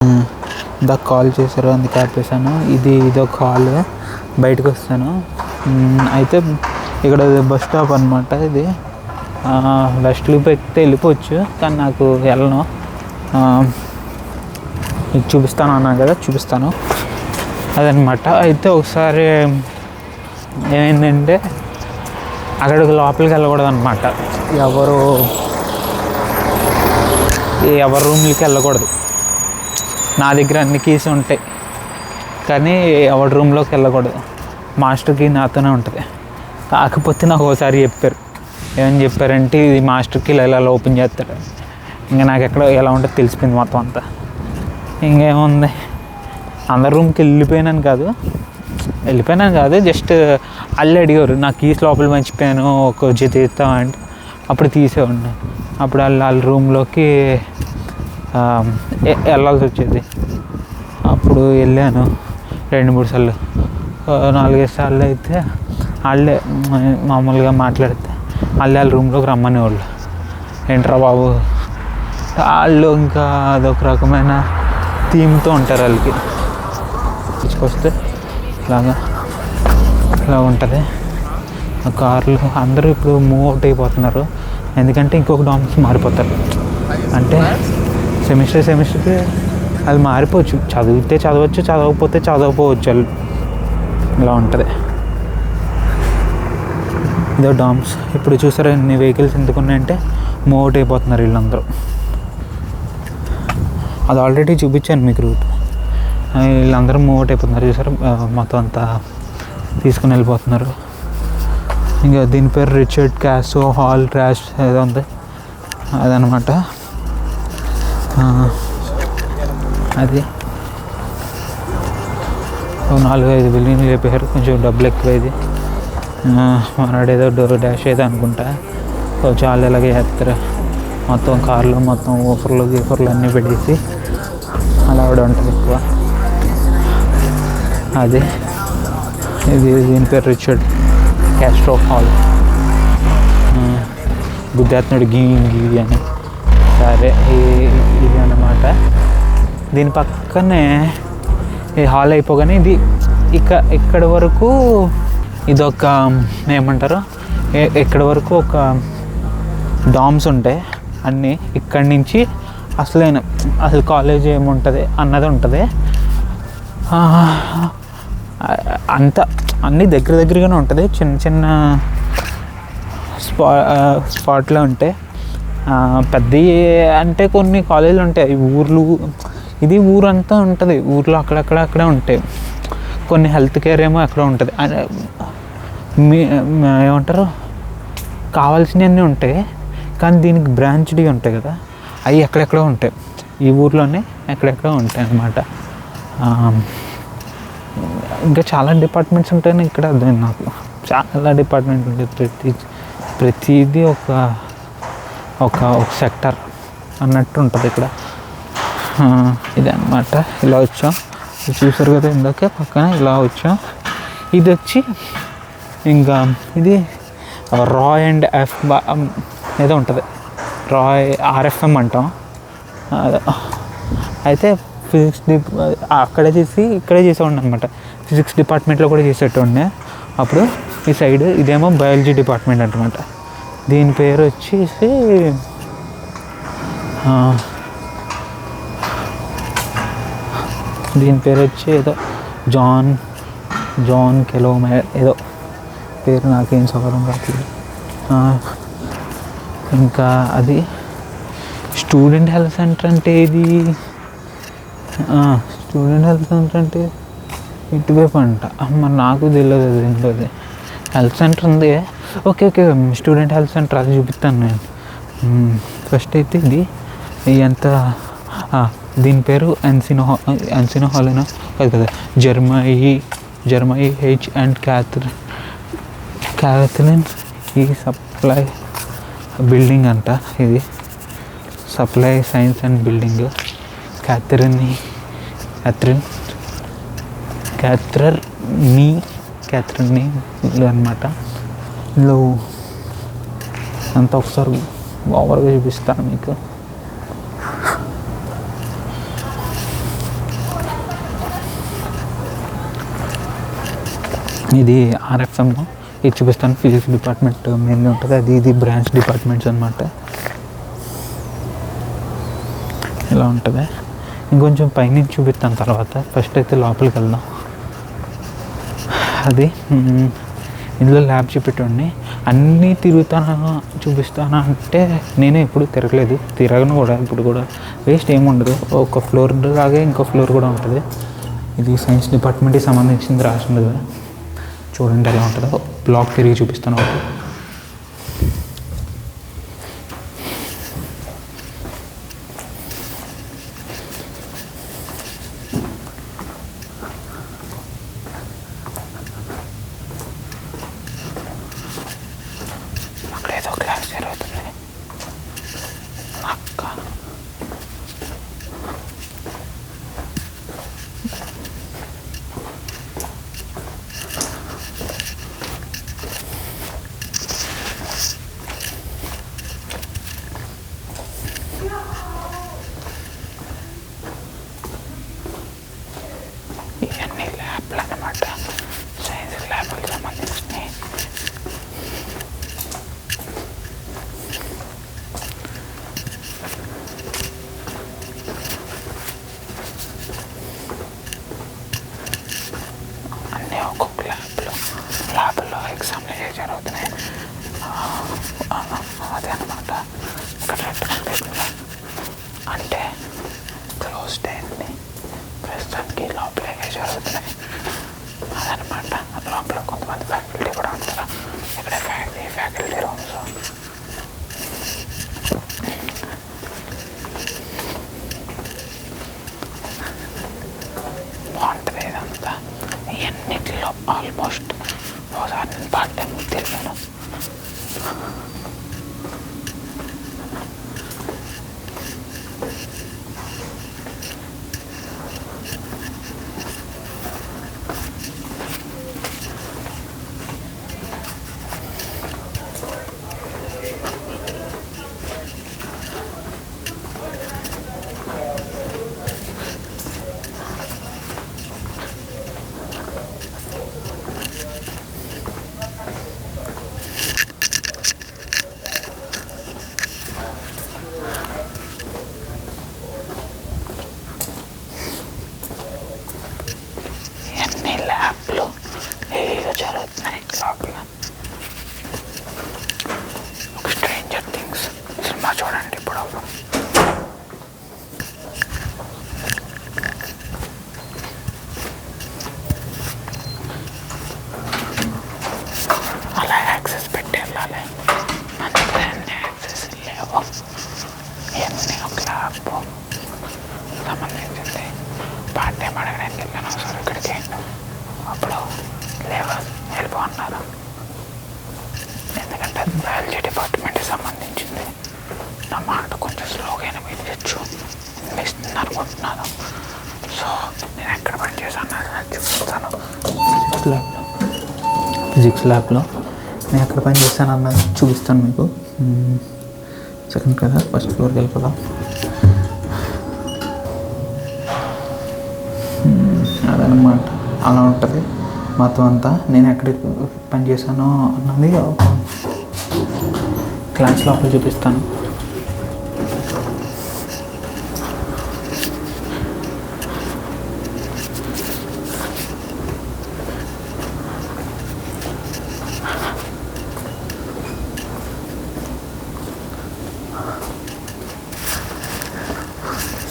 ఇందాక కాల్ చేశారు, అందుకే ఆపేసాను. ఇదొక హాల్. బయటకు వస్తాను. అయితే ఇక్కడ బస్ స్టాప్ అనమాట. ఇది వెస్ట్ లూప్ ఎక్కితే వెళ్ళిపోవచ్చు, కానీ నాకు వెళ్ళను. మీకు చూపిస్తాను అన్నాను కదా, చూపిస్తాను. అదనమాట. అయితే ఒకసారి ఏమైందంటే అక్కడికి లోపలికి వెళ్ళకూడదు అనమాట. ఎవరు రూమ్లకి వెళ్ళకూడదు. నా దగ్గర అన్ని కీస్ ఉంటాయి, కానీ ఎవరి రూమ్లోకి వెళ్ళకూడదు. మాస్టర్కి నాతోనే ఉంటుంది. కాకపోతే నాకు ఒకసారి చెప్పారు. ఏమని చెప్పారంటే, ఇది మాస్టర్కి ఇలా ఓపెన్ చేస్తారు. ఇంకా నాకు ఎక్కడ ఎలా ఉంటుందో తెలిసిపోయింది మొత్తం అంతా. ఇంకేముంది, అందరి రూమ్కి వెళ్ళిపోయాను కాదు, జస్ట్ అల్లు అడిగారు, నాకు కీస్ లోపల మర్చిపోయాను, ఒక జత ఇస్తామంటే అప్పుడు తీసేవాడిని. అప్పుడు వాళ్ళ రూమ్లోకి వెళ్ళాల్సి వచ్చేది. అప్పుడు వెళ్ళాను 2-3 సార్లు, 4-5 సార్లు. అయితే వాళ్ళే మామూలుగా మాట్లాడితే వాళ్ళ రూమ్లోకి రమ్మనే వాళ్ళు. ఏంట్రా బాబు, వాళ్ళు ఇంకా అదొక రకమైన థీమ్తో ఉంటారు. వాళ్ళకి తీసుకొస్తే ఇలా ఉంటుంది. ఆ కార్లు అందరూ ఇప్పుడు మూవ్ అవుట్ అయిపోతున్నారు, ఎందుకంటే ఇంకొక డామ్స్ మారిపోతారు. అంటే సెమిస్టర్కి అది మారిపోవచ్చు. చదివితే చదవచ్చు, చదవకపోతే చదవకపోవచ్చు. వాళ్ళు ఇలా ఉంటుంది. ఇదో డామ్స్. ఇప్పుడు చూసారా ఎన్ని వెహికల్స్ ఎందుకు ఉన్నాయంటే మూవ్ అవుట్ అయిపోతున్నారు వీళ్ళందరూ. అది ఆల్రెడీ చూపించాను మీకు రూట్. వీళ్ళందరూ మూవ్ అవుట్ అయిపోతున్నారు. చూసారా, మొత్తం అంతా తీసుకుని వెళ్ళిపోతున్నారు. ఇంకా దీని పేరు రిచర్డ్ క్యాసో హాల్ ట్రాష్ ఏదో ఉంది, అదనమాట. అది 4-5 బిల్డింగ్లు లేపారు, కొంచెం డబ్బులు ఎక్కువైంది. మనవాడు ఏదో డోర్ డాష్ అయితే అనుకుంటా. చాలా ఇలాగే చేస్తారు. మొత్తం కార్లు మొత్తం గీఫర్లు అన్నీ పెట్టేసి అలా కూడా ఉంటుంది ఎక్కువ. అది దీని పేరు రిచర్డ్ క్యాస్ట్రో హాల్. గుద్దేస్తున్నాడు గీ అని. సరే, ఇది అన్నమాట. దీని పక్కనే ఈ హాల్ అయిపోగానే ఇది ఇక్కడ వరకు ఇదొక ఏమంటారు, ఇక్కడ వరకు ఒక డామ్స్ ఉంటాయి అన్నీ. ఇక్కడి నుంచి అసలు కాలేజ్ ఏముంటుంది అన్నది ఉంటుంది. అంతా అన్నీ దగ్గరగానే ఉంటుంది. చిన్న స్పాట్లో ఉంటాయి. పెద్ద అంటే కొన్ని కాలేజీలు ఉంటాయి, ఇది ఊరంతా ఉంటుంది. ఊర్లో అక్కడే ఉంటాయి. కొన్ని హెల్త్ కేర్ ఏమో అక్కడ ఉంటుంది. ఏమంటారు, కావాల్సినవన్నీ ఉంటాయి, కానీ దీనికి బ్రాంచ్డ్ ఉంటాయి కదా, అవి ఎక్కడెక్కడో ఉంటాయి. ఈ ఊర్లోనే ఎక్కడెక్కడో ఉంటాయి అన్నమాట. ఇంకా చాలా డిపార్ట్మెంట్స్ ఉంటాయని ఇక్కడ అర్థమైంది నాకు. చాలా డిపార్ట్మెంట్ ఉంటాయి. ప్రతిదీ ఒక సెక్టర్ అన్నట్టు ఉంటుంది ఇక్కడ. ఇది అన్నమాట. ఇలా వచ్చాం, చూసారు కదా ఇందాక పక్కన ఇలా వచ్చాం. ఇది వచ్చి ఇంకా ఇది రాయ్ అండ్ ఏదో ఉంటుంది, రాయ్ RFM అంటాం. అయితే ఫిజిక్స్ ఇక్కడే చేసేవాడిని అనమాట. ఫిజిక్స్ డిపార్ట్మెంట్లో కూడా చేసేటోడిని అప్పుడు. ఈ సైడ్ ఇదేమో బయాలజీ డిపార్ట్మెంట్ అనమాట. దీని పేరు వచ్చేసి ఏదో జాన్ కెలోమే ఏదో పేరు, నాకేం సవరం కాదు. ఇంకా అది స్టూడెంట్ హెల్త్ సెంటర్ అంటే ఇది. స్టూడెంట్ హెల్త్ సెంటర్ అంటే ఇటువైపు అంట. మరి నాకు తెలియదు అది ఏంటో. అది హెల్త్ సెంటర్ ఉంది. ఓకే, స్టూడెంట్ హెల్త్ సెంటర్ అది చూపిస్తాను నేను. ఫస్ట్ అయితే ఇది ఎంత, దీని పేరు ఎన్సినో హాల్ అయినా కాదు కదా, జర్మనీ హెచ్ అండ్ క్యాథరిన్ ఈ సప్లై బిల్డింగ్ అంట. ఇది supply science and building. Catherine అనమాట. ఇందులో అంతా ఒకసారి ఓవర్గా చూపిస్తాను మీకు. ఇది ఆర్ఎఫ్ఎంలో ఇది చూపిస్తాను. ఫిజిక్స్ డిపార్ట్మెంట్ మెయిన్గా ఉంటుంది. ఇది బ్రాంచ్ డిపార్ట్మెంట్స్ అనమాట. ఇలా ఉంటుంది. ఇంకొంచెం పైనుంచి చూపిస్తాను తర్వాత. ఫస్ట్ అయితే లోపలికి వెళ్దాం. అది ఇందులో ల్యాబ్ చూపెట్టండి. అన్నీ తిరుగుతానా చూపిస్తానా అంటే నేనే ఎప్పుడు తిరగలేదు, తిరగను కూడా. ఇప్పుడు కూడా వేస్ట్ ఏమి ఉండదు. ఒక ఫ్లోర్ లాగే ఇంకో ఫ్లోర్ కూడా ఉంటుంది. ఇది సైన్స్ డిపార్ట్మెంట్కి సంబంధించింది రాసింది కదా, చూడండి ఎలా ఉంటుందో. బ్లాక్ తిరిగి చూపిస్తాను ఒకటి. అక్కడ ఏదో క్లాస్ జరుగుతుంది. అక్క ఇవన్నీ ల్యాబ్లు అన్నమాట, సైన్స్ ల్యాబ్కి సంబంధించినవి. అన్నీ ఒక్కొక్క ల్యాబ్లో ఎగ్జామ్లు జరుగుతున్నాయి. అదే అనమాట. ఇక్కడ అంటే క్లోజ్డ్ అయింది ప్రస్తుతానికి, లోపలే జరుగుతున్నాయి అదనమాట. లోపల కొంతమంది ఫ్యాకల్టీ కూడా ఉంటారు. ఇక్కడ ఫ్యాకల్టీ రూమ్స్. బాగుంటుంది ఇదంతా. ఇవన్నిటిలో ఆల్మోస్ట్ ఒకసారి నేను పార్ట్ టైం తిరిగాను. ఇవన్నీ ల్యాబ్లో ఏదో జరుగుతున్నాయి లోపల. ఒక స్ట్రేంజర్ థింగ్స్ సినిమా చూడండి ఇప్పుడు. అలా యాక్సెస్ పెట్టి వెళ్ళాలి. అంతే, అన్ని యాక్సెస్ లేవు. ఇవన్నీ ఒక ల్యాబ్ సంబంధించింది. పార్ట్ టైం అడగడానికి వెళ్ళాను సార్ ఇక్కడికి. అప్పుడు లేవా వెళ్ళిపోన్నారు. ఎందుకంటే బయాలజీ డిపార్ట్మెంట్కి సంబంధించింది. నా మాట కొంచెం స్లోగా వినిపించచ్చు, వినిపిస్తుంది అనుకుంటున్నాను. సో నేను ఎక్కడ పని చేశాను చూపిస్తాను. ఫిజిక్స్ ల్యాబ్లో నేను ఎక్కడ పని చేశాను అన్నది చూపిస్తాను మీకు. సెకండ్ కదా, ఫస్ట్ ఫ్లోర్కి వెళ్ళిపోదాం. అదనమాట, అలా ఉంటుంది మొత్తం అంతా. నేను ఎక్కడ పని చేశానో అన్నది క్లాస్ లోపల చూపిస్తాను.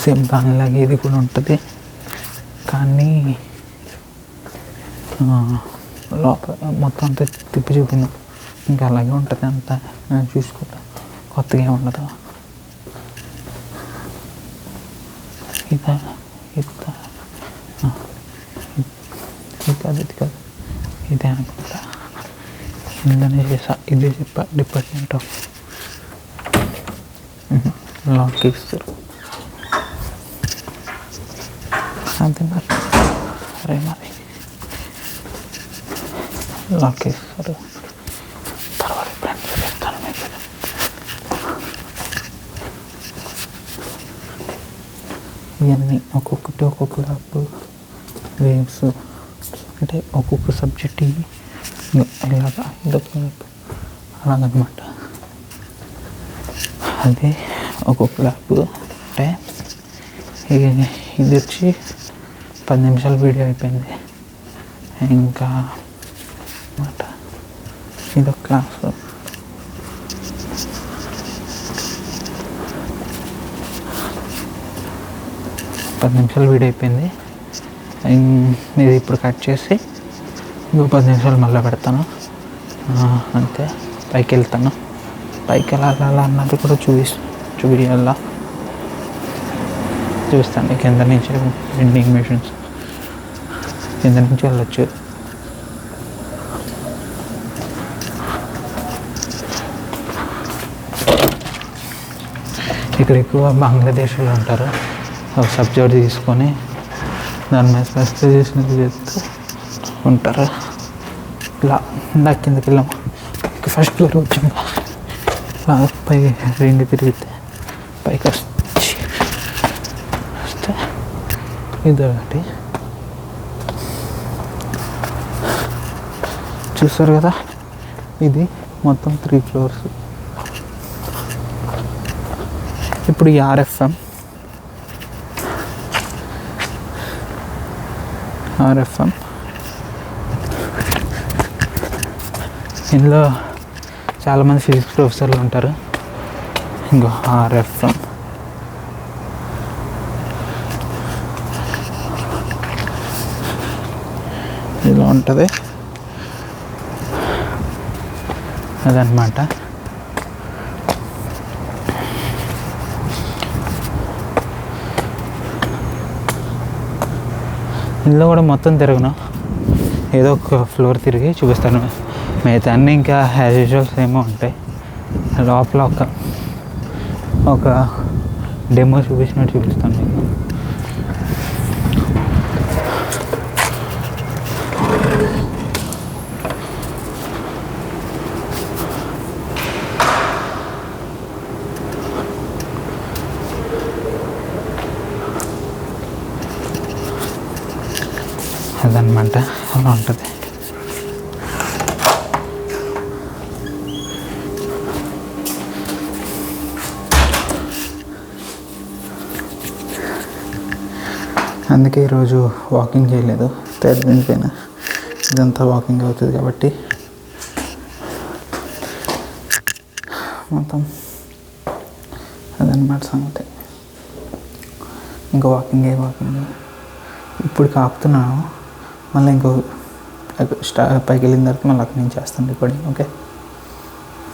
సేమ్ దానిలాగే ఇది కూడా ఉంటుంది, కానీ లోపల మొత్తం అంతా తిప్పి చూపింది. ఇంకా అలాగే ఉంటుంది అంతా. చూసుకుంటా, కొత్తగా ఏమి ఉండదు. ఇది కాదు, ఇది కాదు, ఇదే అనుకుంటా. ఇందులోనే చేసా. ఇదే చెప్పా, డిపార్ట్మెంట్ ఆఫ్ లాక్ ఇస్తారు. అంతే మరి. సరే మరి లాక్ ఇస్తారు. తర్వాత ప్లాన్ చేస్తాను మీకు. ఇవన్నీ ఒక్కొక్కటి ఒక్కొక్క ల్యాబ్ వేవ్స్ అంటే ఒక్కొక్క సబ్జెక్ట్ ఇలాగా ఇదొక అలాగనమాట. అదే ఒక్కొక్క ల్యాబ్ అంటే ఇది వచ్చి 10 నిమిషాల వీడియో అయిపోయింది. ఇంకా అన్నమాట ఇదొక క్లాసు. పది నిమిషాలు వీడియో అయిపోయింది. ఇది ఇప్పుడు కట్ చేసి ఇంకో 10 నిమిషాలు మళ్ళీ పెడతాను. అంతే. పైకి వెళ్తాను. పైకి వెళ్ళాలా అన్నది కూడా చూపిస్తాను. కింద నుంచి వెండింగ్ మెషిన్స్ కింద నుంచి వెళ్ళొచ్చు. ఇక్కడ ఎక్కువ బంగ్లాదేశ్లో ఉంటారు. ఒక సబ్జెక్ట్ తీసుకొని దాని మీద స్పెషలైజేషన్ చేస్తూ ఉంటారు. ఇలా ఇందాక కిందకి వెళ్ళాము. ఫస్ట్ ఫ్లోర్ వచ్చాము. పై రెండు తిరిగితే పైకి వస్తే ఇది ఒకటి చూస్తారు కదా. ఇది మొత్తం 3 ఫ్లోర్స్. ఇప్పుడు ఈ ఆర్ఎఫ్ఎం ఇందులో చాలామంది ఫిజిక్స్ ప్రొఫెసర్లు ఉంటారు. ఇంకో ఆర్ఎఫ్ఎం ఇలా ఉంటుంది. అదనమాట. ఇందులో కూడా మొత్తం తిరగను, ఏదో ఒక ఫ్లోర్ తిరిగి చూపిస్తాను. మిగతా అన్నీ ఇంకా యాజ్ యూజువల్ ఏమో ఉంటాయి. లోపల ఒక డెమో చూపిస్తాను మీకు. అదనమాట. అలా ఉంటుంది. అందుకే ఈరోజు వాకింగ్ చేయలేదు. తెరిపోయిన ఇదంతా వాకింగ్ అవుతుంది కాబట్టి మొత్తం అదనమాట సంగతి. ఇంకా వాకింగ్ ఇప్పుడు ఆపుతున్నాను. మళ్ళీ పైకి వెళ్ళిన తర్వాత మళ్ళీ అక్కడి నుంచి చేస్తాను రికార్డింగ్. ఓకే.